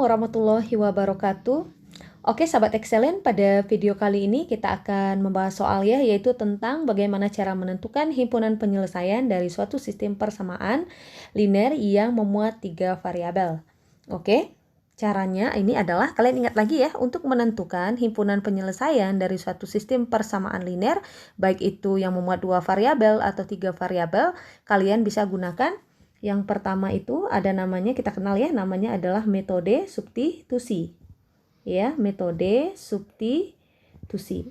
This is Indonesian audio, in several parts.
warahmatullahi wabarakatuh. Oke sahabat excellent, pada video kali ini kita akan membahas soal yaitu tentang bagaimana cara menentukan himpunan penyelesaian dari suatu sistem persamaan linear yang memuat 3 variabel. Oke, caranya ini adalah, kalian ingat lagi ya, untuk menentukan himpunan penyelesaian dari suatu sistem persamaan linear, baik itu yang memuat 2 variabel atau 3 variabel, kalian bisa gunakan. Yang pertama itu ada namanya, kita kenal ya, namanya adalah metode substitusi. Ya, metode substitusi.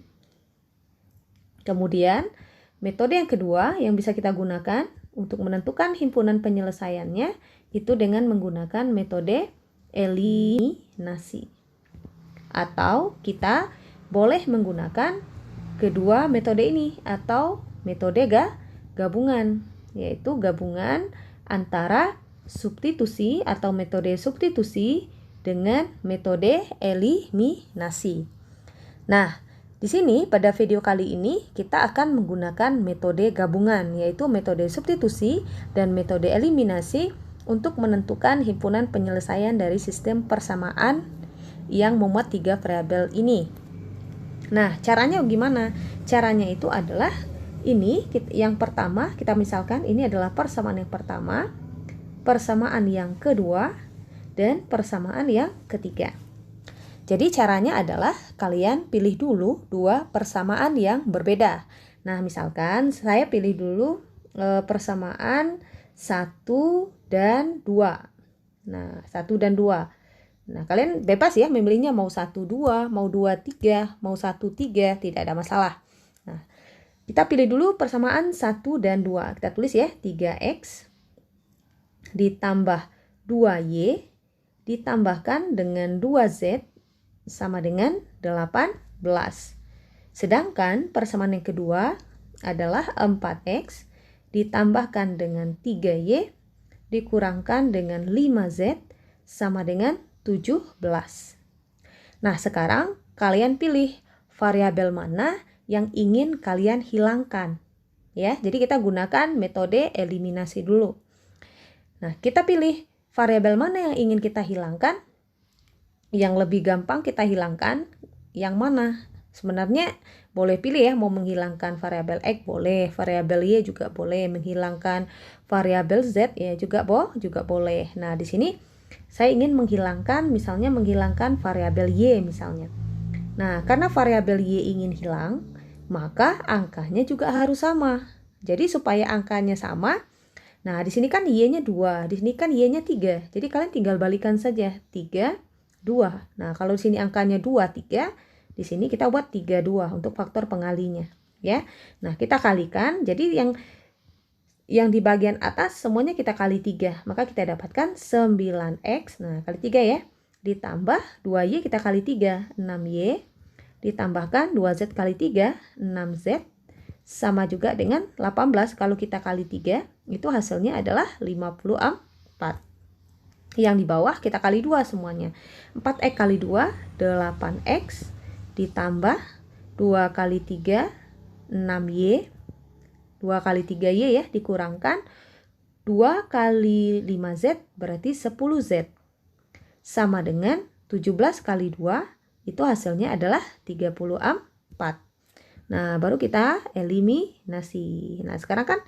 Kemudian, metode yang kedua yang bisa kita gunakan untuk menentukan himpunan penyelesaiannya itu dengan menggunakan metode eliminasi. Atau kita boleh menggunakan kedua metode ini atau metode gabungan, yaitu gabungan antara substitusi atau metode substitusi dengan metode eliminasi. Nah, di sini pada video kali ini kita akan menggunakan metode gabungan, yaitu metode substitusi dan metode eliminasi untuk menentukan himpunan penyelesaian dari sistem persamaan yang memuat 3 variabel ini. Nah, caranya gimana? Caranya itu adalah ini, yang pertama kita misalkan ini adalah persamaan yang pertama, persamaan yang kedua, dan persamaan yang ketiga. Jadi caranya adalah kalian pilih dulu 2 persamaan yang berbeda. Nah, misalkan saya pilih dulu persamaan 1 dan 2. Nah, 1 dan 2. Nah, kalian bebas ya memilihnya mau 1, 2, mau 2, 3, mau 1, 3, tidak ada masalah. Nah, kita pilih dulu persamaan 1 dan 2. Kita tulis ya, 3x ditambah 2y ditambahkan dengan 2z sama dengan 18. Sedangkan persamaan yang kedua adalah 4x ditambahkan dengan 3y dikurangkan dengan 5z sama dengan 17. Nah, sekarang kalian pilih variabel mana yang ingin kalian hilangkan. Ya, jadi kita gunakan metode eliminasi dulu. Nah, kita pilih variabel mana yang ingin kita hilangkan. Yang lebih gampang kita hilangkan yang mana? Sebenarnya boleh pilih ya, mau menghilangkan variabel x boleh, variabel y juga boleh, menghilangkan variabel z ya juga boleh. Nah, di sini saya ingin menghilangkan, misalnya menghilangkan variabel y misalnya. Nah, karena variabel y ingin hilang, maka angkanya juga harus sama. Jadi supaya angkanya sama, nah di sini kan y-nya 2, di sini kan y-nya 3. Jadi kalian tinggal balikan saja, 3, 2. Nah, kalau di sini angkanya 2, 3, di sini kita buat 3, 2 untuk faktor pengalinya, ya. Nah, kita kalikan. Jadi yang di bagian atas semuanya kita kali 3, maka kita dapatkan 9x, nah kali 3 ya, ditambah 2y kita kali 3, 6y, ditambahkan 2z kali 3, 6z, sama juga dengan 18, kalau kita kali 3, itu hasilnya adalah 54. Yang di bawah kita kali 2 semuanya, 4x kali 2, 8x, ditambah 2 kali 3, 6y, 2 kali 3y ya, dikurangkan 2 kali 5z berarti 10z. Sama dengan 17 kali 2, itu hasilnya adalah 34. Nah, baru kita eliminasi. Nah, sekarang kan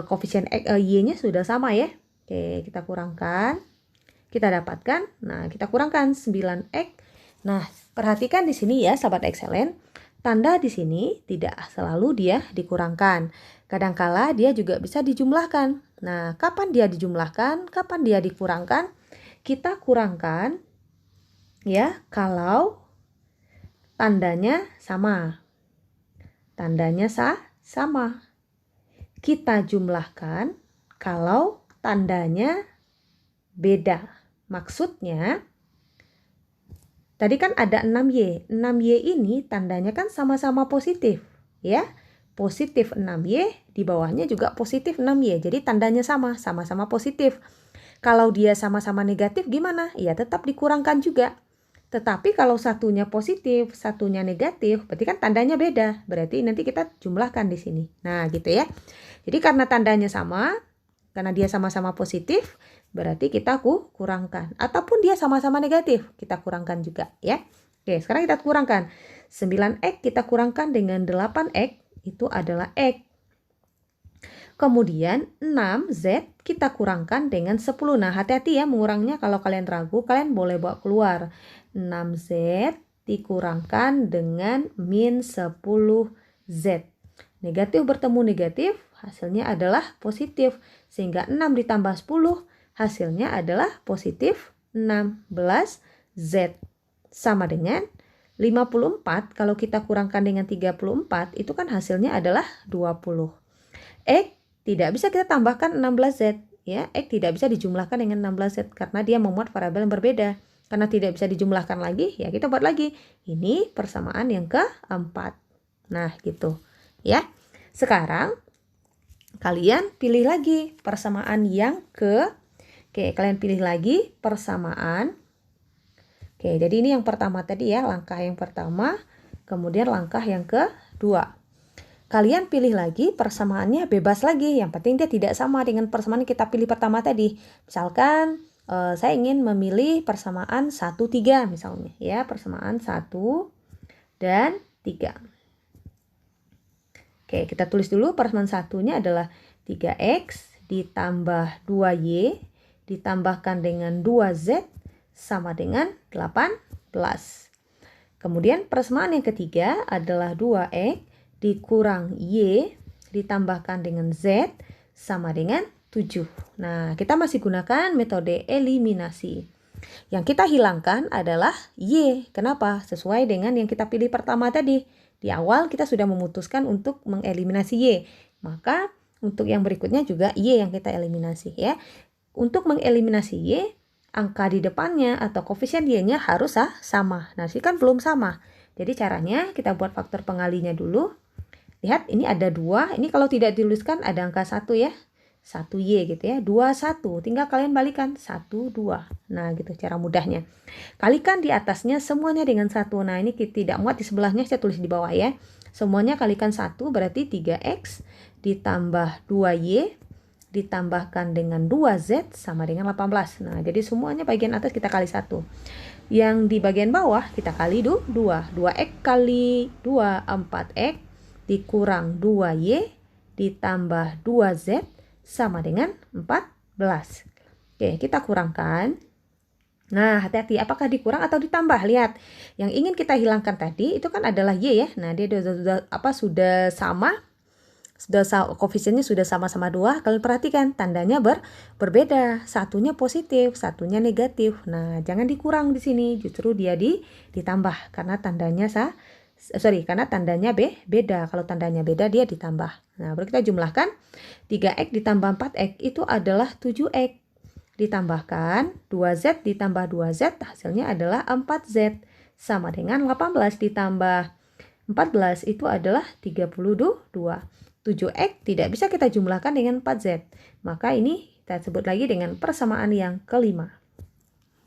koefisien y-nya sudah sama ya. Oke, kita kurangkan. Kita dapatkan, nah kita kurangkan 9x. Nah, perhatikan di sini ya sahabat excellent. Tanda di sini tidak selalu dia dikurangkan. Kadangkala dia juga bisa dijumlahkan. Nah, kapan dia dijumlahkan? Kapan dia dikurangkan? Kita kurangkan ya kalau tandanya sama. Tandanya sama. Kita jumlahkan kalau tandanya beda. Maksudnya tadi kan ada 6y. 6y ini tandanya kan sama-sama positif, ya. Positif 6y, di bawahnya juga positif 6y. Jadi tandanya sama-sama positif. Kalau dia sama-sama negatif gimana? Ya tetap dikurangkan juga. Tetapi kalau satunya positif, satunya negatif, berarti kan tandanya beda. Berarti nanti kita jumlahkan di sini. Nah, gitu ya. Jadi karena tandanya sama, Karena dia sama-sama positif, berarti kita kurangkan. Ataupun dia sama-sama negatif, kita kurangkan juga ya. Oke, sekarang kita kurangkan. 9X kita kurangkan dengan 8X, itu adalah X. Kemudian 6Z kita kurangkan dengan 10. Nah, hati-hati ya mengurangnya, kalau kalian ragu, kalian boleh bawa keluar. 6Z dikurangkan dengan min 10Z. Negatif bertemu negatif, hasilnya adalah positif. Sehingga 6 ditambah 10, hasilnya adalah positif 16Z. Sama dengan 54, kalau kita kurangkan dengan 34, itu kan hasilnya adalah 20. X tidak bisa kita tambahkan 16Z. Ya, X tidak bisa dijumlahkan dengan 16Z karena dia memuat variabel yang berbeda. Karena tidak bisa dijumlahkan lagi, ya kita buat lagi. Ini persamaan yang keempat. Nah, gitu. Ya, sekarang kalian pilih lagi persamaan yang kalian pilih lagi persamaan. Oke, jadi ini yang pertama tadi ya, langkah yang pertama, kemudian langkah yang kedua. Kalian pilih lagi persamaannya bebas lagi, yang penting dia tidak sama dengan persamaan yang kita pilih pertama tadi. Misalkan saya ingin memilih persamaan 1, 3 misalnya ya, persamaan 1 dan 3. Oke, kita tulis dulu persamaan satunya adalah 3X ditambah 2Y ditambahkan dengan 2Z sama dengan 18. Kemudian persamaan yang ketiga adalah 2X dikurang Y ditambahkan dengan Z sama dengan 7. Nah, kita masih gunakan metode eliminasi. Yang kita hilangkan adalah Y. Kenapa? Sesuai dengan yang kita pilih pertama tadi. Di awal kita sudah memutuskan untuk mengeliminasi Y. Maka untuk yang berikutnya juga Y yang kita eliminasi ya. Untuk mengeliminasi Y, angka di depannya atau koefisien Y-nya harus sama. Nah, sih kan belum sama. Jadi caranya kita buat faktor pengalinya dulu. Lihat, ini ada 2. Ini kalau tidak dituliskan ada angka 1 ya. 1Y gitu ya. 21. Tinggal kalian balikan. 1, 2. Nah, gitu cara mudahnya. Kalikan di atasnya semuanya dengan 1. Nah, ini tidak muat di sebelahnya, saya tulis di bawah ya. Semuanya kalikan 1 berarti 3X ditambah 2Y ditambahkan dengan 2Z sama dengan 18. Nah, jadi semuanya bagian atas kita kali 1. Yang di bagian bawah kita kali 2. 2X kali 2, 4X dikurang 2Y ditambah 2Z sama dengan 14. Oke, kita kurangkan. Nah, hati-hati apakah dikurang atau ditambah. Lihat, yang ingin kita hilangkan tadi itu kan adalah Y ya. Nah, dia sudah sama. Koefisiennya sudah sama-sama 2. Kalian perhatikan tandanya berbeda. Satunya positif, satunya negatif. Nah, jangan dikurang di sini, justru dia ditambah karena tandanya karena tandanya beda. Kalau tandanya beda dia ditambah. Nah, baru kita jumlahkan. 3X ditambah 4X itu adalah 7X. Ditambahkan 2Z ditambah 2Z hasilnya adalah 4Z. Sama dengan 18 ditambah 14 itu adalah 32. 7X tidak bisa kita jumlahkan dengan 4Z. Maka ini kita sebut lagi dengan persamaan yang kelima.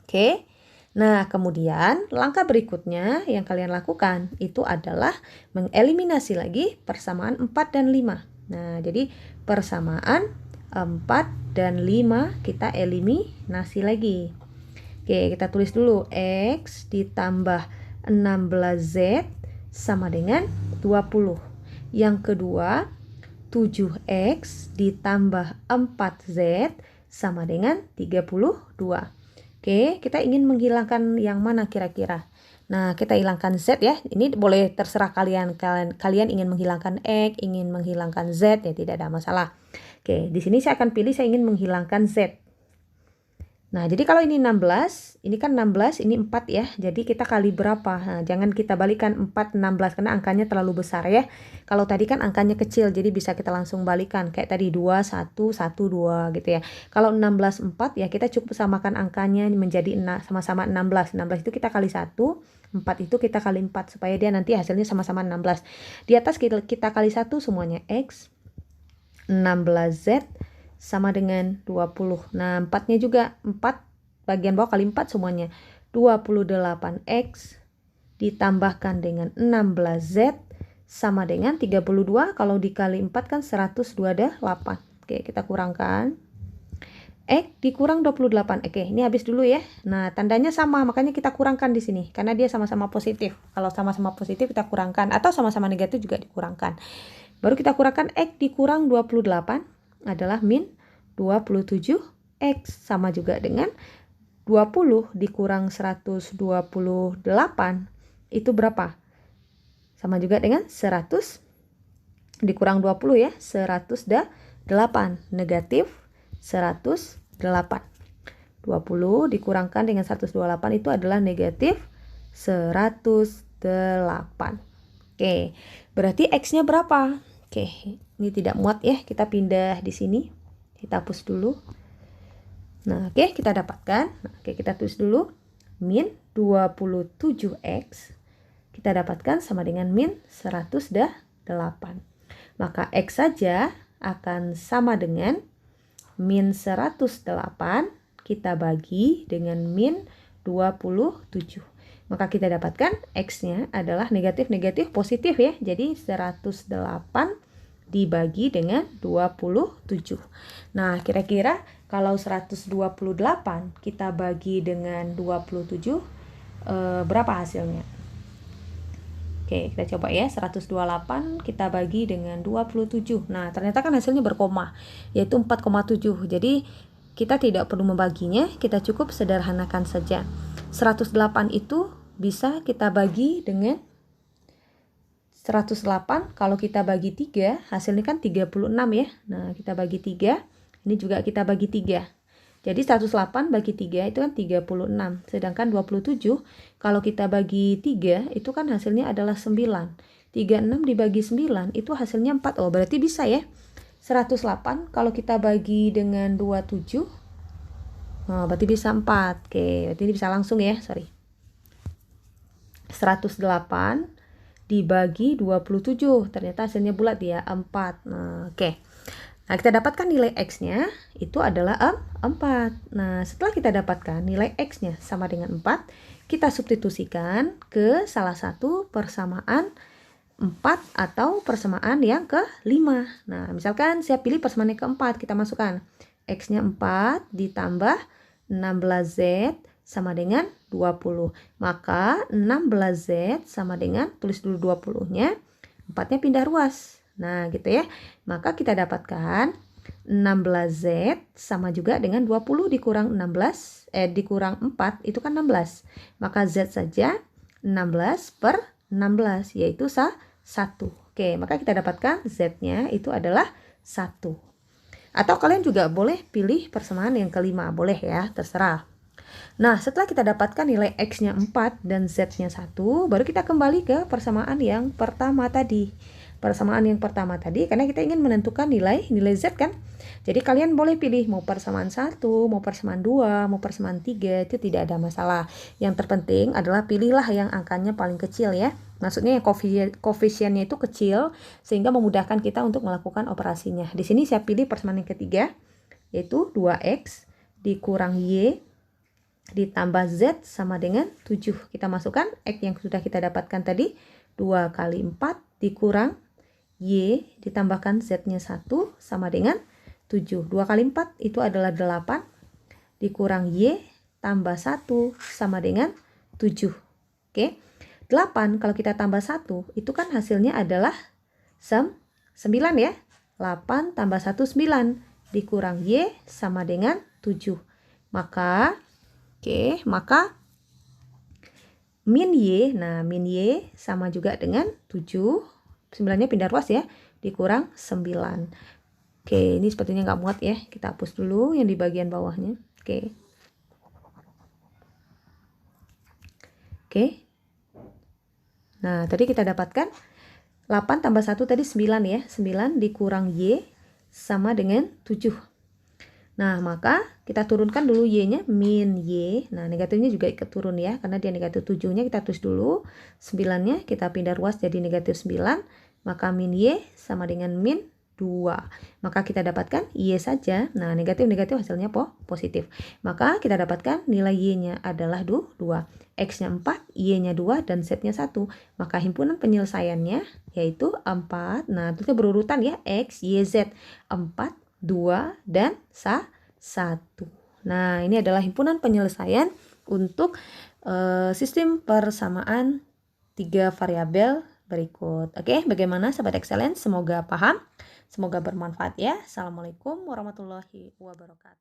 Oke. Nah, kemudian langkah berikutnya yang kalian lakukan itu adalah mengeliminasi lagi persamaan 4 dan 5. Nah, jadi persamaan 4 dan 5 kita eliminasi lagi. Oke, kita tulis dulu X ditambah 16Z sama dengan 20. Yang kedua, 7X ditambah 4Z sama dengan 32. Oke, kita ingin menghilangkan yang mana kira-kira? Nah, kita hilangkan Z ya. Ini boleh terserah kalian ingin menghilangkan X, ingin menghilangkan Z ya, tidak ada masalah. Oke, di sini saya akan pilih saya ingin menghilangkan Z. Nah, jadi kalau ini 16, ini kan 16, ini 4 ya. Jadi kita kali berapa? Nah, jangan kita balikan 4, 16 karena angkanya terlalu besar ya. Kalau tadi kan angkanya kecil, jadi bisa kita langsung balikan. Kayak tadi 2, 1, 1, 2 gitu ya. Kalau 16, 4 ya kita cukup samakan angkanya menjadi sama-sama 16. 16 itu kita kali 1, 4 itu kita kali 4 supaya dia nanti hasilnya sama-sama 16. Di atas kita kali 1 semuanya X, 16Z sama dengan 20. Nah, 4-nya juga 4 bagian bawah kali 4 semuanya. 28X ditambahkan dengan 16Z sama dengan 32. Kalau dikali 4 kan 128. Oke, kita kurangkan. X dikurang 28. Oke, ini habis dulu ya. Nah, tandanya sama, makanya kita kurangkan di sini. Karena dia sama-sama positif. Kalau sama-sama positif kita kurangkan. Atau sama-sama negatif juga dikurangkan. Baru kita kurangkan X dikurang 28 adalah min 27X. Sama juga dengan 20 dikurang 128. Itu berapa? Sama juga dengan 100 dikurang 20 ya. 108. Negatif 108. 20 dikurangkan dengan 128 itu adalah negatif 108. Oke, berarti X-nya berapa? Oke, ini tidak muat ya, kita pindah di sini. Kita hapus dulu. Nah, oke, kita dapatkan. Nah, oke, kita tulis dulu. Min 27X kita dapatkan sama dengan min 108. Maka X saja akan sama dengan min 108 kita bagi dengan min 27. Maka kita dapatkan X-nya adalah negatif-negatif positif ya. Jadi 108 dibagi dengan 27. Nah, kira-kira kalau 128 kita bagi dengan 27, berapa hasilnya? Oke, kita coba ya. 128 kita bagi dengan 27. Nah, ternyata kan hasilnya berkoma, yaitu 4,7. Jadi, kita tidak perlu membaginya, kita cukup sederhanakan saja. 108 itu bisa kita bagi dengan 108, kalau kita bagi 3, hasilnya kan 36 ya. Nah, kita bagi 3, ini juga kita bagi 3. Jadi 108 bagi 3 itu kan 36. Sedangkan 27, kalau kita bagi 3, itu kan hasilnya adalah 9. 36 dibagi 9, itu hasilnya 4. Oh, berarti bisa ya. 108, kalau kita bagi dengan 27, oh, berarti bisa 4. Oke, berarti ini bisa langsung ya, sorry. 108 dibagi 27, ternyata hasilnya bulat ya, 4. Nah, oke. Nah, kita dapatkan nilai X-nya itu adalah 4. Nah, setelah kita dapatkan nilai X-nya sama dengan 4, kita substitusikan ke salah satu persamaan 4 atau persamaan yang ke-5. Nah, misalkan saya pilih persamaan yang ke-4, kita masukkan X-nya 4 ditambah 16Z sama dengan 20. Maka 16Z sama dengan, tulis dulu 20-nya, 4-nya pindah ruas. Nah, gitu ya. Maka kita dapatkan 16Z sama juga dengan 20 dikurang 16, dikurang 4, itu kan 16. Maka Z saja 16 per 16, yaitu 1. Oke, maka kita dapatkan Z-nya itu adalah 1. Atau kalian juga boleh pilih persamaan yang ke-5, boleh ya, terserah. Nah, setelah kita dapatkan nilai X-nya 4 dan Z-nya 1, baru kita kembali ke persamaan yang pertama tadi. Persamaan yang pertama tadi, karena kita ingin menentukan nilai Z kan. Jadi kalian boleh pilih mau persamaan 1, mau persamaan 2, mau persamaan 3, itu tidak ada masalah. Yang terpenting adalah pilihlah yang angkanya paling kecil ya. Maksudnya yang koefisiennya itu kecil, sehingga memudahkan kita untuk melakukan operasinya. Di sini saya pilih persamaan yang ketiga, yaitu 2X dikurang Y ditambah Z sama dengan 7. Kita masukkan X yang sudah kita dapatkan tadi, 2 kali 4 dikurang Y ditambahkan Z-nya 1 sama dengan 7. 2 kali 4 itu adalah 8 dikurang Y tambah 1 sama dengan 7. Oke. 8 kalau kita tambah 1 itu kan hasilnya adalah 9 ya. 8 tambah 1 9 dikurang Y sama dengan 7. Maka min Y, nah min Y sama juga dengan 7. 9-nya pindah ruas ya, dikurang 9. Oke, ini sepertinya nggak muat ya. Kita hapus dulu yang di bagian bawahnya. Oke. Nah, tadi kita dapatkan 8 tambah 1 tadi 9 ya. 9 dikurang Y sama dengan 7. Nah, maka kita turunkan dulu Y-nya, min Y. Nah, negatifnya juga ikut turun ya, karena dia negatif 7-nya kita tulis dulu. 9-nya kita pindah ruas jadi negatif 9. Maka min Y sama dengan min 2. Maka kita dapatkan Y saja. Nah, negatif-negatif hasilnya positif. Maka kita dapatkan nilai Y-nya adalah 2. X-nya 4, Y-nya 2, dan Z-nya 1. Maka himpunan penyelesaiannya yaitu 4. Nah, itu berurutan ya, X, Y, Z. 4, 2, dan 1. Nah, ini adalah himpunan penyelesaian untuk sistem persamaan 3 variabel berikut. Oke, bagaimana Sobat Excellence? Semoga paham, semoga bermanfaat ya. Assalamualaikum warahmatullahi wabarakatuh.